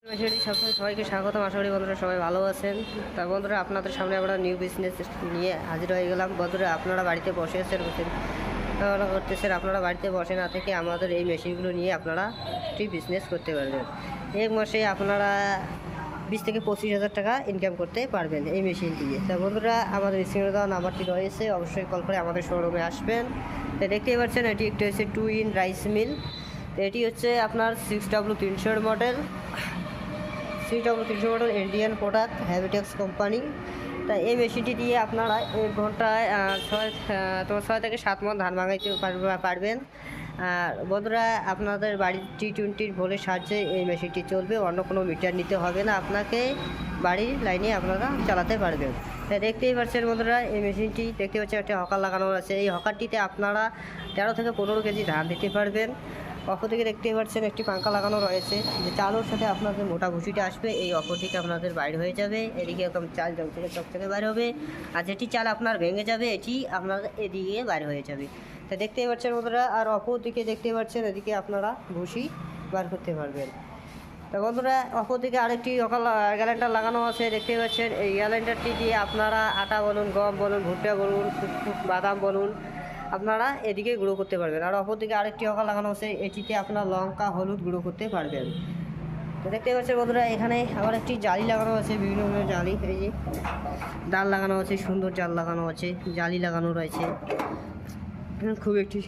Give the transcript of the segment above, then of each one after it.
Machinery সবসময় সবাইকে স্বাগতম। আশা করি বন্ধুরা সবাই ভালো আছেন। তা বন্ধুরা, আপনাদের সামনে আমরা নিউ বিজনেস নিয়ে হাজির হয়ে গেলাম। বন্ধুরা, আপনারা বাড়িতে বসে আছেন করতেছেন, আপনারা বাড়িতে বসে না থেকে আমাদের এই মেশিনগুলো নিয়ে আপনারা একটি বিজনেস করতে পারবেন। এক মাসে আপনারা 20 থেকে 25,000 টাকা ইনকাম করতে পারবেন এই মেশিন দিয়ে। তা বন্ধুরা, আমাদের স্ক্রিনে দেওয়া নাম্বারটি রয়েছে, অবশ্যই কল করে আমাদের শোরুমে আসবেন। তো দেখতেই পাচ্ছেন, এটি একটি হচ্ছে 2 ইন রাইস মিল। তো এটি হচ্ছে আপনার 6W300 model, 6W300 model Indian product, Habitex company. তা এই মেশিনটি দিয়ে আপনারা 1 ঘন্টায় 6 থেকে 7 মণ ধান ভাঙাইতে পারবেন। আর বন্ধুরা, আপনাদের বাড়ির T20 ভোল্টের সাহায্যে এই মেশিনটি চলবে, অন্য কোনো মিটার নিতে হবে না, আপনাকে বাড়ির লাইনে আপনারা চালাতে পারবেন। তাই দেখতেই পাচ্ছেন বন্ধুরা, এই মেশিনটি দেখতে পাচ্ছেন একটা হকার লাগানো আছে। এই হকারটিতে আপনারা 13 থেকে 15 কেজি ধান দিতে পারবেন। অপর দিকে দেখতে পাচ্ছেন একটি পাঙ্খা লাগানো রয়েছে, যে চালুর সাথে আপনাদের মোটা ভুসিটা আসবে, এই অপর দিকে আপনাদের বাইর হয়ে যাবে, এদিকে এরকম চাল থেকে চকচকে বাইর হবে। আর যেটি চাল আপনার ভেঙে যাবে, এটি আপনার এদিকে বাইর হয়ে যাবে। তো দেখতেই পাচ্ছেন বন্ধুরা, আর অপর দিকে দেখতে পাচ্ছেন এদিকে আপনারা ভুসি বার করতে পারবেন। তো বন্ধুরা, অপর দিকে আরেকটি গ্যালেন্ডার লাগানো আছে, দেখতে পাচ্ছেন। এই গ্যালেন্ডারটি দিয়ে আপনারা আটা বলুন, গম বলুন, ভুট্টা বলুন, বাদাম বলুন, আপনারা এদিকে গুঁড়ো করতে পারবেন। আর অপর দিকে আরেকটি হকার লাগানো আছে, এটিতে আপনার লঙ্কা হলুদ গুঁড়ো করতে পারবেন। তো দেখতে পাচ্ছেন বন্ধুরা, এখানে আবার একটি জালি লাগানো আছে, বিভিন্ন ধরনের জালি। এই যে ডাল লাগানো আছে, সুন্দর জাল লাগানো আছে, জালি লাগানো রয়েছে, খুব একটি।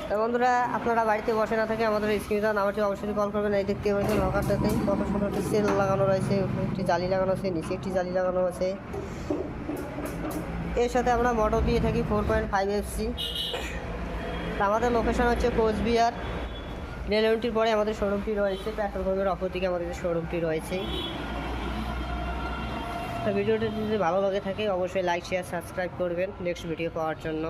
তো বন্ধুরা, আপনারা বাড়িতে বসে না থাকে আমাদের স্ক্রিনে নাম্বারটি অবশ্যই কল করবেন। এই দেখতে পাচ্ছেন হকারটাতে কত সুন্দর একটি সেল লাগানো রয়েছে, একটি জালি লাগানো আছে, নিচে একটি জালি লাগানো আছে। এর সাথে আমরা মোটর দিয়ে থাকি 4.5 FC। আমাদের লোকেশন হচ্ছে কোচবিহার রেলওয়েটির পরে আমাদের শোরুমটি রয়েছে, পেট্রোল পাম্পের অপর দিকে আমাদের শোরুমটি রয়েছে। তো ভিডিওটি যদি ভালো লাগে থাকে অবশ্যই লাইক শেয়ার সাবস্ক্রাইব করবেন নেক্সট ভিডিও পাওয়ার জন্য।